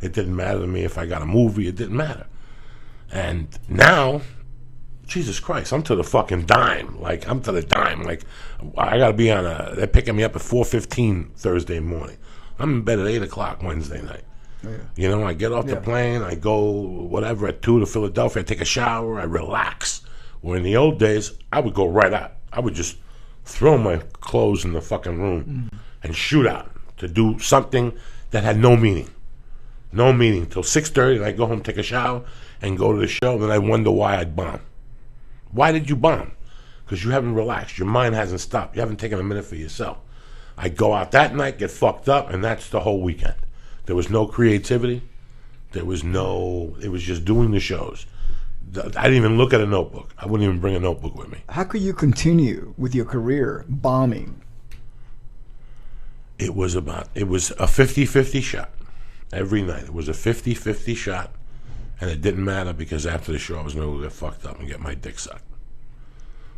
It didn't matter to me if I got a movie. It didn't matter. And now, Jesus Christ, I'm to the fucking dime. Like, I'm to the dime. Like, I got to be they're picking me up at 4:15 Thursday morning. I'm in bed at 8 o'clock Wednesday night. Oh, yeah. You know, I get off the plane, I go, whatever, at 2 to Philadelphia, I take a shower, I relax. Where in the old days, I would go right out. I would just throw my clothes in the fucking room and shoot out to do something that had no meaning. No meaning. Till 6:30, and I go home, take a shower, and go to the show, then I wonder why I'd bomb. Why did you bomb? Because you haven't relaxed. Your mind hasn't stopped. You haven't taken a minute for yourself. I go out that night, get fucked up, and that's the whole weekend. There was no creativity. It was just doing the shows. I didn't even look at a notebook. I wouldn't even bring a notebook with me. How could you continue with your career bombing? It was a 50-50 shot every night. It was a 50-50 shot, and it didn't matter because after the show I was going to get fucked up and get my dick sucked.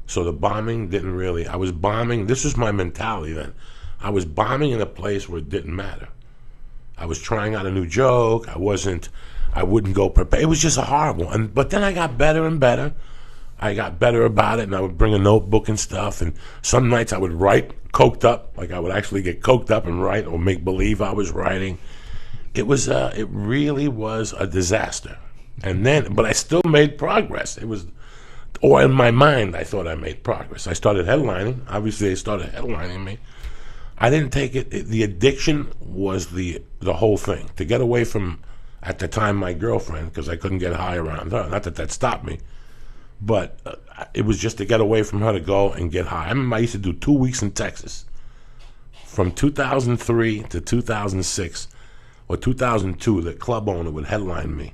So the bombing didn't really... I was bombing. This was my mentality then. I was bombing in a place where it didn't matter. I was trying out a new joke. I wouldn't go prepared. It was just a horrible. But then I got better and better. I got better about it, and I would bring a notebook and stuff. And some nights I would write coked up, like I would actually get coked up and write or make believe I was writing. It really was a disaster. But I still made progress. Or in my mind, I thought I made progress. I started headlining. Obviously, they started headlining me. I didn't take it. The addiction was the whole thing. To get away from, at the time, my girlfriend, because I couldn't get high around her. Not that stopped me. But it was just to get away from her to go and get high. I remember I used to do 2 weeks in Texas. From 2003 to 2006 or 2002, the club owner would headline me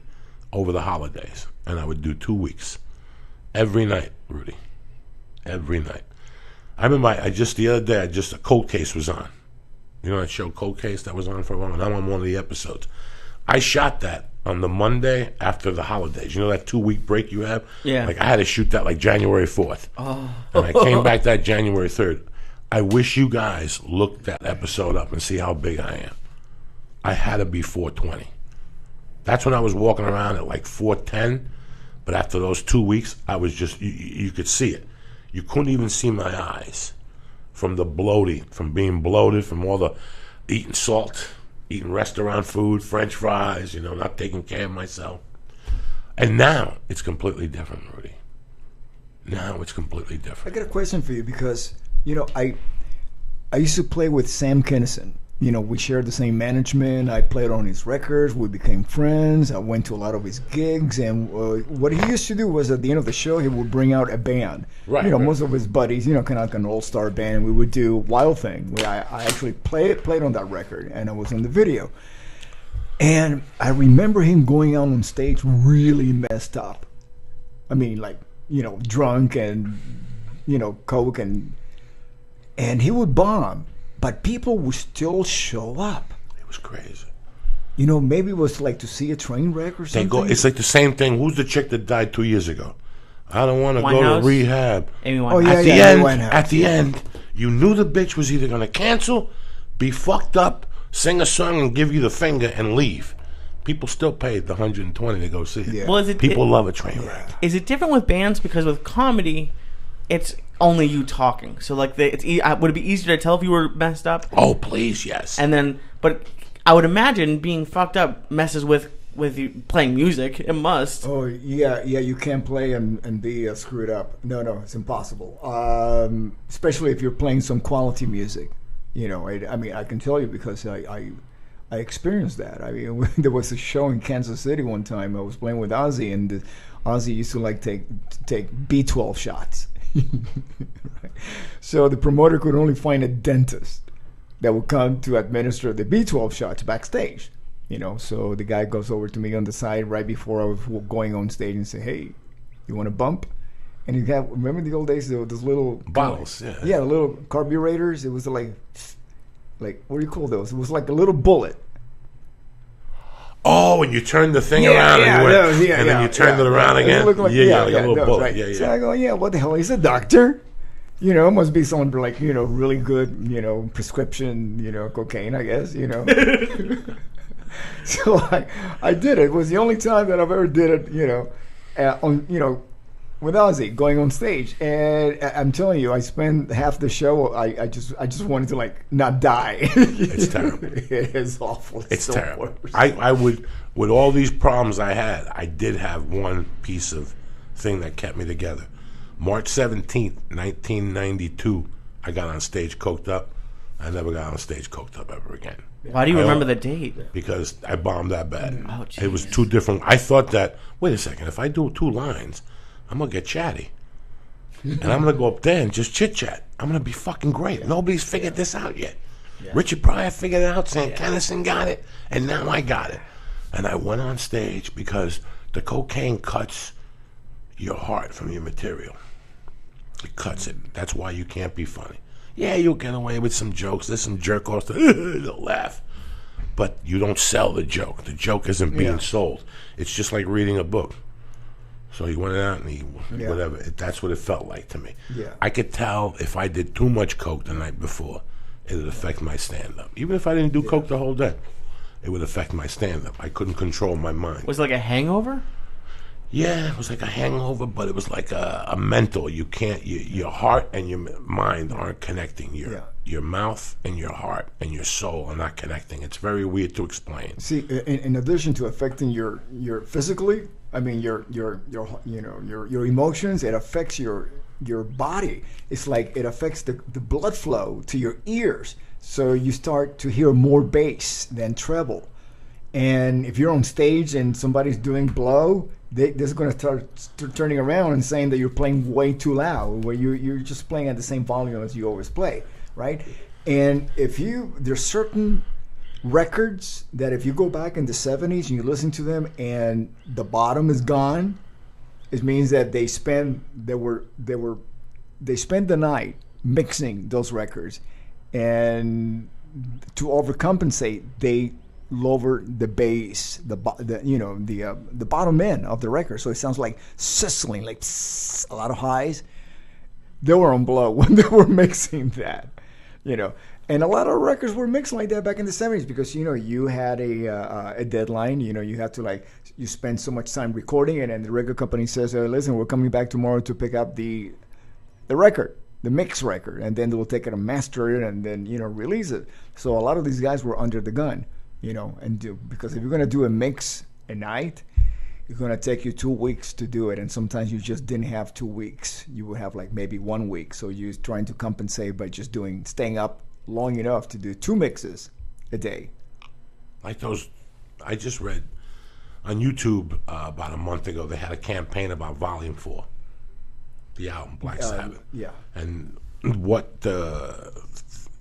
over the holidays. And I would do 2 weeks. Every night, Rudy. Every night. I remember the other day, a Cold Case was on. You know that show, Cold Case, that was on for a while? And I'm on one of the episodes. I shot that on the Monday after the holidays. You know that 2-week break you have? Yeah. Like, I had to shoot that like January 4th. Oh. And I came back that January 3rd. I wish you guys looked that episode up and see how big I am. I had to be 420. That's when I was walking around at like 410. But after those 2 weeks, I was just, you could see it. You couldn't even see my eyes from the bloating, from being bloated, from all the eating salt, eating restaurant food, French fries, not taking care of myself. And now it's completely different, Rudy. Now it's completely different. I got a question for you because, I used to play with Sam Kinison. We shared the same management. I played on his records. We became friends. I went to a lot of his gigs. And what he used to do was at the end of the show, he would bring out a band. Right. Most of his buddies, kind of like an all-star band. And we would do Wild Thing. I actually played on that record, and I was on the video. And I remember him going out on stage really messed up. I mean, like, drunk and, coke. And he would bomb. But people would still show up. It was crazy. Maybe it was like to see a train wreck or something. It's like the same thing. Who's the chick that died 2 years ago? I don't want to go to rehab. At the end, you knew the bitch was either going to cancel, be fucked up, sing a song and give you the finger and leave. People still paid the $120 to go see it. Yeah. Well, people love a train wreck. Is it different with bands? Because with comedy, it's only you talking. So like, would it be easier to tell if you were messed up? Oh, please, yes. And then, but I would imagine being fucked up messes with you playing music. It must. Oh yeah. You can't play and be screwed up. No, it's impossible. Especially if you're playing some quality music. I mean, I can tell you because I experienced that. I mean, there was a show in Kansas City one time. I was playing with Ozzy, and Ozzy used to like take B12 shots. Right. So the promoter could only find a dentist that would come to administer the B12 shots backstage. So the guy goes over to me on the side right before I was going on stage and say, "Hey, you want a bump?" And you have, remember the old days, those little bottles, the little carburetors. It was like what do you call those? It was like a little bullet. Oh, and you turned the thing around and then you turned it around again. Like, like a little bullet. Right. Yeah. So I go, what the hell? He's a doctor. It must be someone like, really good, prescription, cocaine, I guess, So I did it. It was the only time that I've ever did it, with Ozzy going on stage. And I'm telling you, I spent half the show, I just wanted to like not die. It's terrible. It is awful. It's so terrible. worse. I would, with all these problems I had, I did have one piece of thing that kept me together. March 17th, 1992, I got on stage coked up. I never got on stage coked up ever again. Why do you remember the date? Because I bombed that bad. Oh, it was two different. I thought that, wait a second, if I do 2 lines, I'm going to get chatty. And I'm going to go up there and just chit-chat. I'm going to be fucking great. Nobody's figured this out yet. Richard Pryor figured it out. Sam Kennison got it. And now I got it. And I went on stage because the cocaine cuts your heart from your material. It cuts it. That's why you can't be funny. Yeah, you'll get away with some jokes. There's some jerk-offs that they'll laugh. But you don't sell the joke. The joke isn't being sold. It's just like reading a book. So he went out and he, whatever. That's what it felt like to me. Yeah. I could tell if I did too much coke the night before, it would affect my stand-up. Even if I didn't do coke the whole day, it would affect my stand-up. I couldn't control my mind. Was it like a hangover? Yeah, it was like a hangover, but it was like a mental. You can't. Your heart and your mind aren't connecting. Your mouth and your heart and your soul are not connecting. It's very weird to explain. See, in addition to affecting your physically, I mean your emotions, it affects your body. It's like it affects the blood flow to your ears. So you start to hear more bass than treble. And if you're on stage and somebody's doing blow, they're going to start turning around and saying that you're playing way too loud, where you're just playing at the same volume as you always play, right? And there's certain records that if you go back in the 70s and you listen to them and the bottom is gone, it means that they spent the night mixing those records, and to overcompensate, they lower the bass, the bottom end of the record, so it sounds like sizzling, like psst, a lot of highs. They were on blow when they were mixing that, and a lot of records were mixed like that back in the 70s because you had a deadline. You have to you spend so much time recording it, and the record company says, listen, we're coming back tomorrow to pick up the record, the mix record, and then they'll take it and master it and then release it. So a lot of these guys were under the gun. Because if you're going to do a mix a night, it's going to take you 2 weeks to do it. And sometimes you just didn't have 2 weeks. You would have maybe 1 week. So you're trying to compensate by just staying up long enough to do 2 mixes a day. Like those, I just read on YouTube about a month ago, they had a campaign about Volume 4, the album, Black Sabbath. Yeah. And what the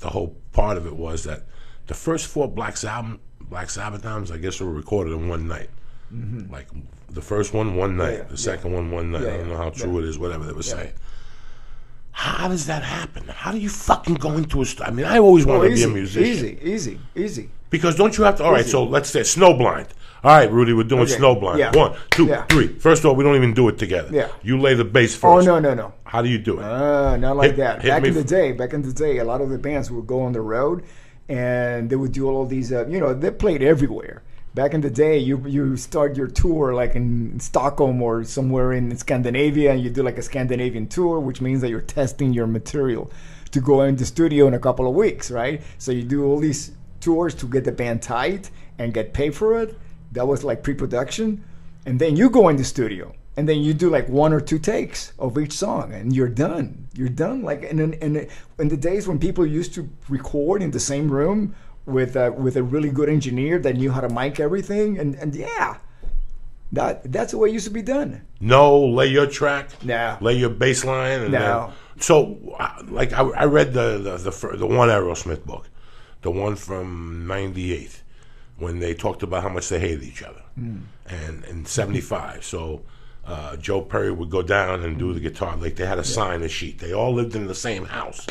whole part of it was that the first 4 Black Sabbath albums, I guess, were recorded in one night. Mm-hmm. Like the first one night, the second one night. I don't know how true it is, whatever they were saying. How does that happen? How do you fucking go into a I mean, I always wanted to be a musician. Easy. Because don't you have to, all right, so let's say Snowblind. All right, Rudy, we're doing Snowblind. Yeah. 1, 2, 3. First of all, we don't even do it together. Yeah. You lay the bass first. Oh, no. How do you do it? Not like that. Back in the day, a lot of the bands would go on the road and they would do all of these, they played everywhere. Back in the day, you start your tour like in Stockholm or somewhere in Scandinavia, and you do like a Scandinavian tour, which means that you're testing your material to go in the studio in a couple of weeks, right? So you do all these tours to get the band tight and get paid for it. That was like pre-production. And then you go in the studio. And then you do like 1 or 2 takes of each song, and you're done. You're done. Like in the days when people used to record in the same room with a really good engineer that knew how to mic everything, and that's the way it used to be done. No, lay your track. No. Lay your bass line. And no. So, I read the one Aerosmith book, the one from '98, when they talked about how much they hated each other, and in '75. So. Joe Perry would go down and do the guitar. Like they had to sign a sheet. They all lived in the same house,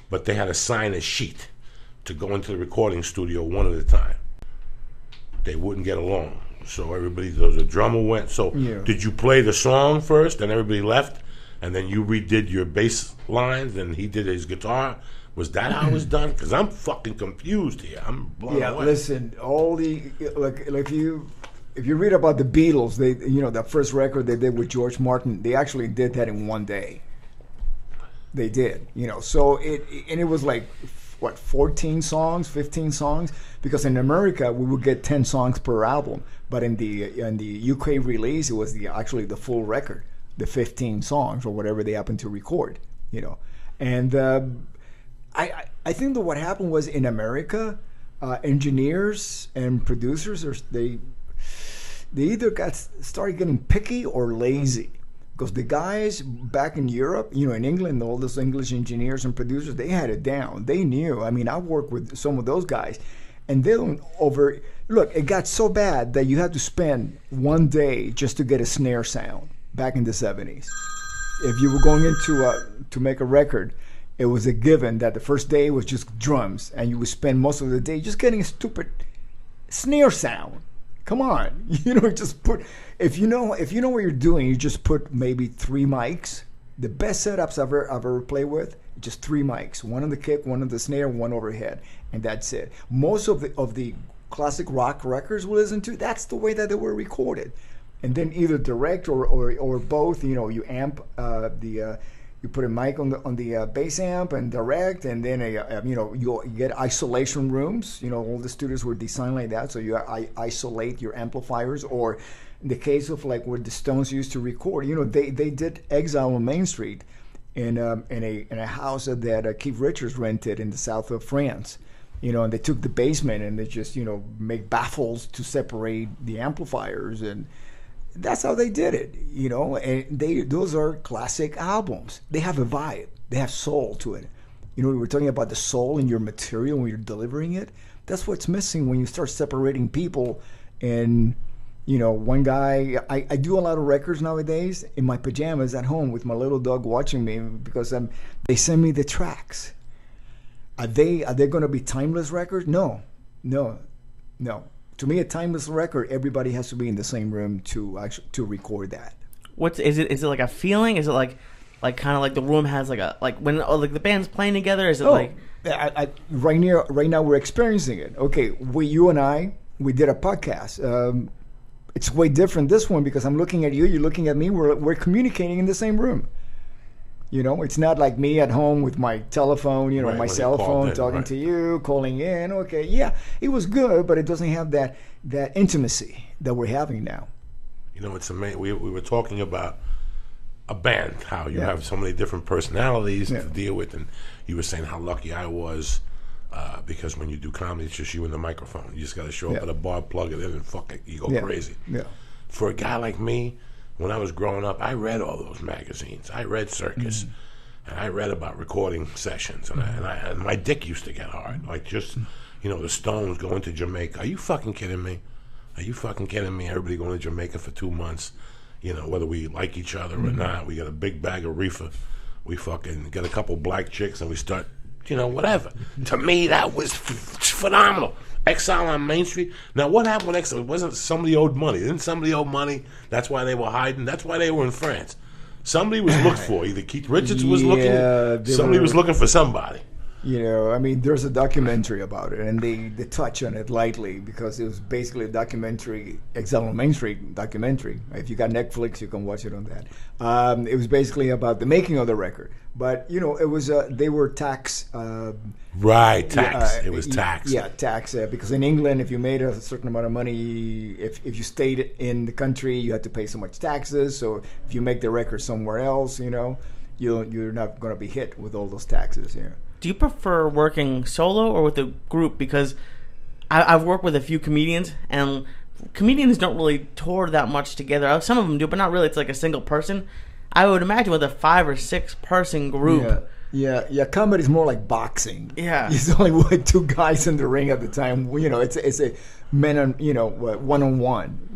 but they had to sign a sheet to go into the recording studio one at a time. They wouldn't get along, so the drummer went. So did you play the song first, and everybody left, and then you redid your bass lines, and he did his guitar? Was that how it was done? Because I'm fucking confused here. I'm blown away. Listen, all the like if you read about the Beatles, they that first record they did with George Martin, they actually did that in one day. They did, So it was like what 14 songs, 15 songs, because in America we would get 10 songs per album, but in the UK release it was actually the full record, the 15 songs or whatever they happened to record, and. I think that what happened was in America, engineers and producers they either started getting picky or lazy, because the guys back in Europe, in England, all those English engineers and producers, they had it down. They knew. I mean, I worked with some of those guys, and they don't look. It got so bad that you had to spend one day just to get a snare sound back in the 70s. If you were going into to make a record, it was a given that the first day was just drums, and you would spend most of the day just getting a stupid snare sound. Come on, just put if you know what you're doing, you just put maybe 3 mics. The best setups I've ever played with, just 3 mics, one on the kick, one on the snare, one overhead, and that's it. Most of the classic rock records we listen to, that's the way that they were recorded, and then either direct or both. You amp you put a mic on the bass amp and direct, and then you get isolation rooms. All the studios were designed like that, so you isolate your amplifiers. Or in the case of like where the Stones used to record, they did Exile on Main Street in a house that Keith Richards rented in the south of France. And they took the basement and they just make baffles to separate the amplifiers, and that's how they did it, and those are classic albums. They have a vibe. They have soul to it. We were talking about the soul in your material when you're delivering it. That's what's missing when you start separating people. And, one guy, I do a lot of records nowadays in my pajamas at home with my little dog watching me, because they send me the tracks. Are they going to be timeless records? No. To me, a timeless record, everybody has to be in the same room to record that. Is it like a feeling? Is it like kind of like the room has when the band's playing together? Is it right now we're experiencing it. Okay, you and I, we did a podcast. It's way different, this one, because I'm looking at you, you're looking at me. We're communicating in the same room. It's not like me at home with my telephone, my cell phone, talking to you, calling in. Okay, yeah, it was good, but it doesn't have that intimacy that we're having now. It's amazing. We were talking about a band, how you have so many different personalities to deal with, and you were saying how lucky I was because when you do comedy, it's just you and the microphone. You just got to show up at a bar, plug it in, and fuck it, you go crazy. Yeah. For a guy like me, when I was growing up, I read all those magazines. I read Circus, and I read about recording sessions, and my dick used to get hard. Like just, the Stones going to Jamaica. Are you fucking kidding me? Everybody going to Jamaica for 2 months, whether we like each other or not. We got a big bag of reefer. We fucking get a couple black chicks, and we start, whatever. To me, that was phenomenal. Exile on Main Street. Now, what happened with Exile? Wasn't somebody owed money? Didn't somebody owe money? That's why they were hiding. That's why they were in France. Somebody was looked for. Either Keith Richards was looking. Somebody was looking for somebody. There's a documentary about it, and they touch on it lightly because it was basically a documentary, Exile on Main Street documentary. If you got Netflix, you can watch it on that. It was basically about the making of the record, but it was they were tax. Right, tax. It was tax. Yeah, tax. Because in England, if you made a certain amount of money, if you stayed in the country, you had to pay so much taxes. So if you make the record somewhere else, you're not going to be hit with all those taxes. Yeah. Do you prefer working solo or with a group? Because I've worked with a few comedians, and comedians don't really tour that much together. Some of them do, but not really. It's like a single person. I would imagine with a 5 or 6 person group. Yeah. Comedy's more like boxing. Yeah. It's only 2 guys in the ring at the time. It's a men on one-on-one.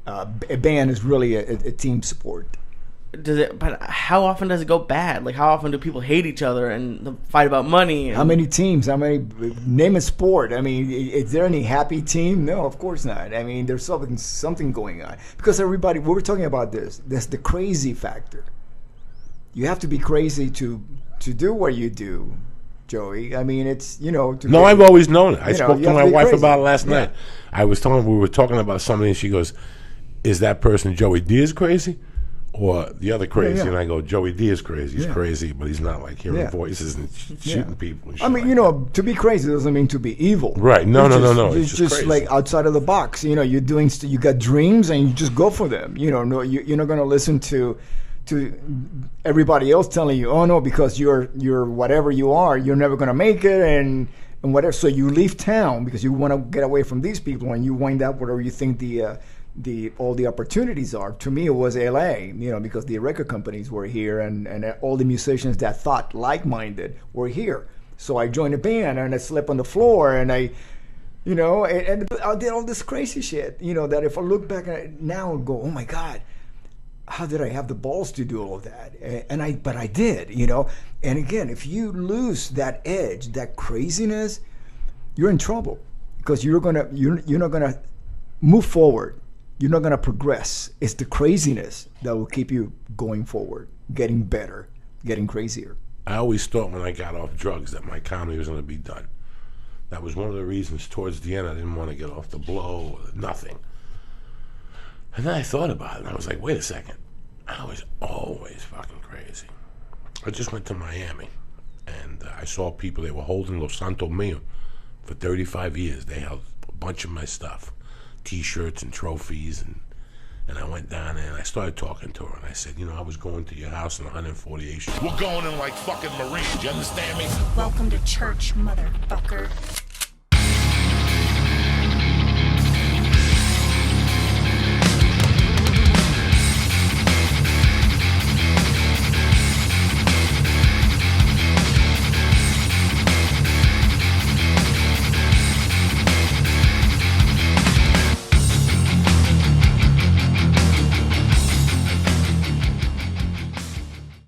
A band is really a team sport. But how often does it go bad? Like, how often do people hate each other and fight about money? How many teams? Name a sport. Is there any happy team? No, of course not. There's something going on. Because everybody, we were talking about this. That's the crazy factor. you have to be crazy to do what you do, Joey. I mean, it's, you know. No, I've always known it. I you know, spoke you to have my to be wife crazy. about it last Yeah. night. We were talking about something, and she goes, "Is that person Joey Diaz crazy, or the other crazy?" Yeah. And I go, "Joey Diaz crazy. He's Yeah. crazy, but he's not like hearing Yeah. voices and shooting people." And shit I mean, like you know, to be crazy doesn't mean to be evil. Right. No, It's no, no, just- no. It's It's just just crazy. like outside of the box. You know, you're doing. You got dreams, and you just go for them. You know, no, you're not going to listen to everybody else telling you, "Oh no, because you're whatever you are, you're never going to make it," and whatever. So you leave town because you want to get away from these people, and you wind up wherever you think the all the opportunities are. To me, it was LA, you know, because the record companies were here, and all the musicians that thought like-minded were here. So I joined a band, and I slept on the floor, and I, you know, and I did all this crazy shit, you know, that if I look back at it now and go, oh my God, how did I have the balls to do all of that? But I did, you know. And again, if you lose that edge, that craziness, you're in trouble, because you're not gonna move forward. You're not gonna progress. It's the craziness that will keep you going forward, getting better, getting crazier. I always thought when I got off drugs that my comedy was going to be done. That was one of the reasons towards the end I didn't want to get off the blow, or nothing. And then I thought about it, and I was like, wait a second. I was always fucking crazy. I just went to Miami, and I saw people, they were holding Los Santos Mio for 35 years. They held a bunch of my stuff, T-shirts and trophies, and I went down there, and I started talking to her, and I said, you know, I was going to your house in 148th Street. We're going in like fucking Marines, you understand me? Welcome to church, motherfucker.